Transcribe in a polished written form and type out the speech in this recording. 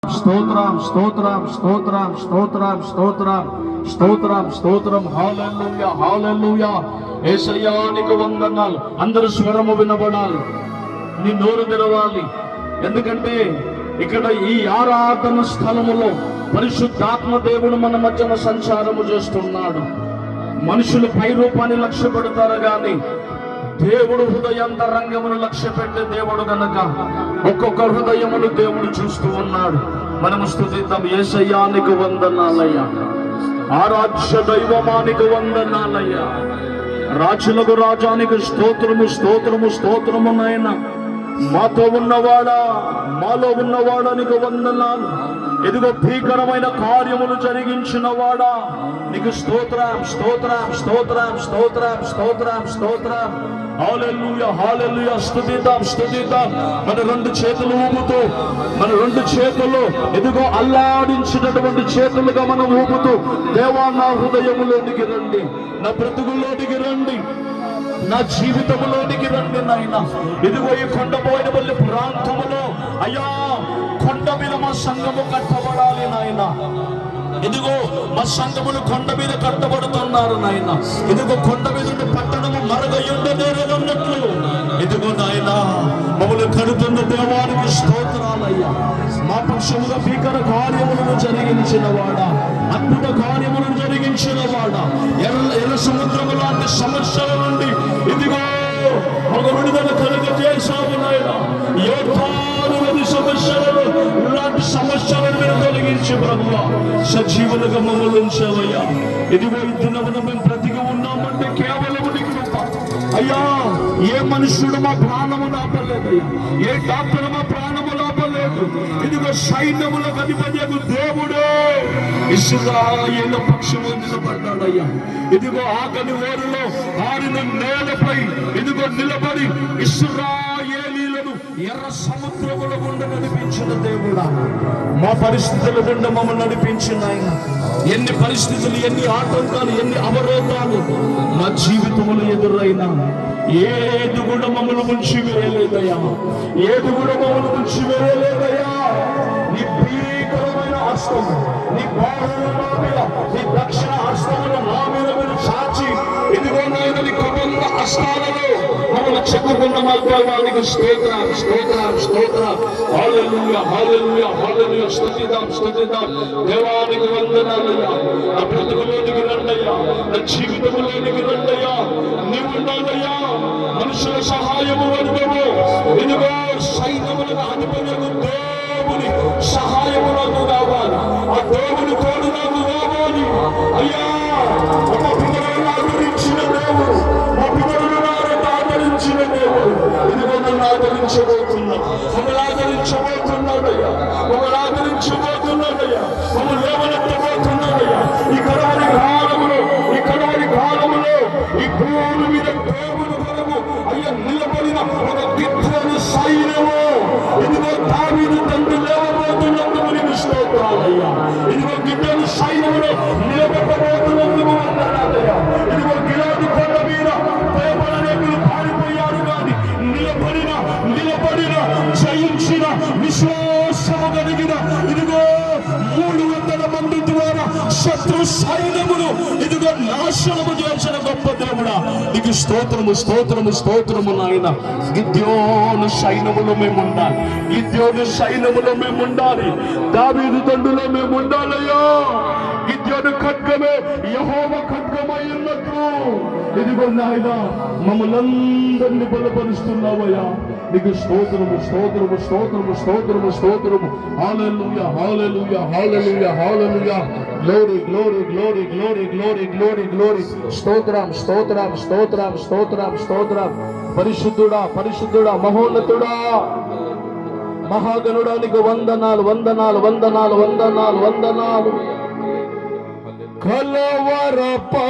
స్తోత్రం స్తోత్రం స్తోత్రం స్తోత్రం స్తోత్రం స్తోత్రం స్తోత్రం హల్లెలూయా హల్లెలూయా. యేసయ్యా నీకు వందనాలు. అందరూ స్వరము వినబడాలి, నీ నోరు తెరవాలి. ఎందుకంటే ఇక్కడ ఈ ఆరాధన స్థలములో పరిశుద్ధాత్మ దేవుడు మన మధ్యన సంచారము చేస్తున్నాడు. మనుషులు పై రూపాన్ని లక్ష్య పెడతారు గాని దేవుడు హృదయాంతరంగమును లక్ష్య పెట్టే దేవుడు గనక ఒక్కొక్క హృదయమును దేవుడు చూస్తూ ఉన్నాడు. మనము స్తుతిద్దాం. యేసయ్యా నీకు వందనాలయ్యా, ఆరాధ్య దైవమానికి వందనాలయ్యా, రాజులకు రాజానికి స్తోత్రము స్తోత్రము స్తోత్రము నాయనా. మాతో ఉన్నవాడా, మాలో ఉన్నవాడా నీకు వందనాలు. ఇదిగో భీకరమైన కార్యములు జరిగించిన వాడా నీకు స్తోత్రం స్తోత్రం స్తోత్రం స్తోత్రం స్తోత్రం స్తోత్రం. హల్లెలూయా హల్లెలూయా. స్తుతిద్దాం స్తుతిద్దాం. మన రెండు చేతులు ఊపుతూ, మన రెండు చేతులు ఇదిగో అల్లాడించినటువంటి చేతులుగా మనం ఊపుతూ, దేవా నా హృదయములోనికి రండి, నా బ్రతుకుల్లోనికి రండి, నా జీవితంలోనికి రండి నాయన. ఇదిగో ఈ కొండపోయినపల్లి ప్రాంతములో అయ్యా కొండ మీద మా సంఘము కట్టబడాలి నాయన. ఇదిగో మా సంఘములు కొండ మీద కట్టబడుతున్నారు నాయన. ఇదిగో కొండ మీద ఉండే పట్టణము మరగయుండనేరన్నట్లు ఇదిగో నాయన మమ్మల్ని కడుతున్న దేవానికి స్తోత్రాలయ్యా. మా పక్షముగా భీకర కార్యములను జరిగించిన వాడా, అద్భుత కార్యములను జరిగించిన వాడా, ఎర్ర సముద్రము లాంటి సమస్యల నుండి ఇదిగో ఒక విడుదల కలుగ చేశావు నాయన. యోర్దాను నది సమస్యలను ఇలాంటి సమస్యలను మీరు తొలగించి ప్రభువా సజీవులుగా మమ్మల్ని ఉంచావయ్యా. ఇదిగో ఈ దినమున మేము బ్రతికి ఉన్నామంటే కేవలం నీ కృప అయ్యా. ఏ మనుషుడు మా ప్రాణము లాపలేదయ్యా, ఏ డాక్టర్ మా ప్రాణము లాపలేదు. ఇదిగో సైన్యములకు అధిపత్యకు దేవుడు ఇశ్రాయేలు పక్షము నిలబడ్డాడయ్యా. ఇదిగో ఆకలి ఓరులో ఆరిన నేలపై ఇదిగో నిలబడి ఇశ్రాయేలీలను ఎర్ర సముద్రముల గుండా నడిపించిన దేవుడా, మా పరిస్థితుల గుండా మమ్మల్ని నడిపించిన ఆయన. ఎన్ని పరిస్థితులు, ఎన్ని ఆటంకాలు, ఎన్ని అవరోధాలు మా జీవితంలో ఎదురైనా ఏది కూడా మమ్మల్ని ముంచి వేయలేదయ్యా, ఏది కూడా మమ్మల్ని ముంచి వేయలేదయ్యా. నీ భీకరమైన హస్తము, నీ బాహువుల, నీ దక్షిణ హస్తమును మా మీద మీరు చాచి ఇదిగో నాయన నీ కుటుంబ హస్తాలలో మమ్మల్ని చెక్కుకున్న మార్గానికి స్తోత్రం స్తోత్రం స్తోత్రం. హల్లెలూయా హల్లెలూయా హల్లెలూయా. స్తుతిద్దాం స్తుతిద్దాం. దేవానికి వందనాలయ్యా. నా బ్రతుకులోనికి రండయ్యా, నా జీవితంలోనికి రండయ్యా. నీవు ఉండాలయ్యా. మనుషుల సహాయము వరకు ఇదిగో సైన్యములకు అధిపతులకు దేవుని సహాయము నాకు కావాలి. ఆ దేవుని తోడు నాకు కావాలి అయ్యా. మా పిల్లలను ఆదరించిన దేవుడు, మా పిల్లలను ఆదరించిన దేవుడు ఇదిగో నన్ను ఆదరించబోతున్నా, మమ్మల్ని ఆదరించబోతున్నాడయ్యా, మమ్మల్ని ఆదరించబోతున్నాడయ్యా, మమ్మల్ని లేవనెత్తబోతున్నాడయ్యా. ఈ కడవరి కాలములో, ఈ కడవరి కాలములో ఈ భూమి మీద దేవుని కొరకు అయ్యా నిలబడిన ఒక గిద్దెని సైన్యము ఇదిగో దావీదు తండ్రి లేవబోతున్నందుకు నీకు స్తోత్రాలయ్యా. ఇదిగో గిద్దెని సైన్యములో నిలబెట్టబోతున్నందుకు వందనాలయ్యా. ఇదిగో గిలాదు కొండ మీద భయపడలేకులు పారిపోయారు కానీ నిలబడిన జయించిన విశ్వాసము కలిగిన ఇదిగో 300 మంది ద్వారా శత్రు సైన్యమును ఇదిగో నాశనము చేసిన గొప్ప దేవుడా నీకు స్తోత్రము స్తోత్రము స్తోత్రము నాయన. గిద్యోను సైన్యములో మేము ఉండాలి, గిద్యోను సైన్యములో మేము ఉండాలి, దావీదు తండ్రిలో మేము ఉండాలయ్యా. గిద్యోను ఖడ్గమే యెహోవా ఖడ్గమై ఉన్నట్లు ఇదిగో నాయన మమ్మల్ందరినీ బలపరుస్తున్నావయ్యా. నీకు స్తోత్రము స్తోత్రము స్తోత్రము స్తోత్రము స్తోత్రము. Hallelujah hallelujah hallelujah hallelujah. Glory glory glory glory glory glory glory. స్తోత్రం స్తోత్రం స్తోత్రం స్తోత్రం స్తోత్రం. పరిశుద్ధుడా పరిశుద్ధుడా మహోన్నతుడా మహాగణుడా నీకు వందనాలు వందనాలు వందనాలు వందనాలు వందనాలు. కలవరపడినే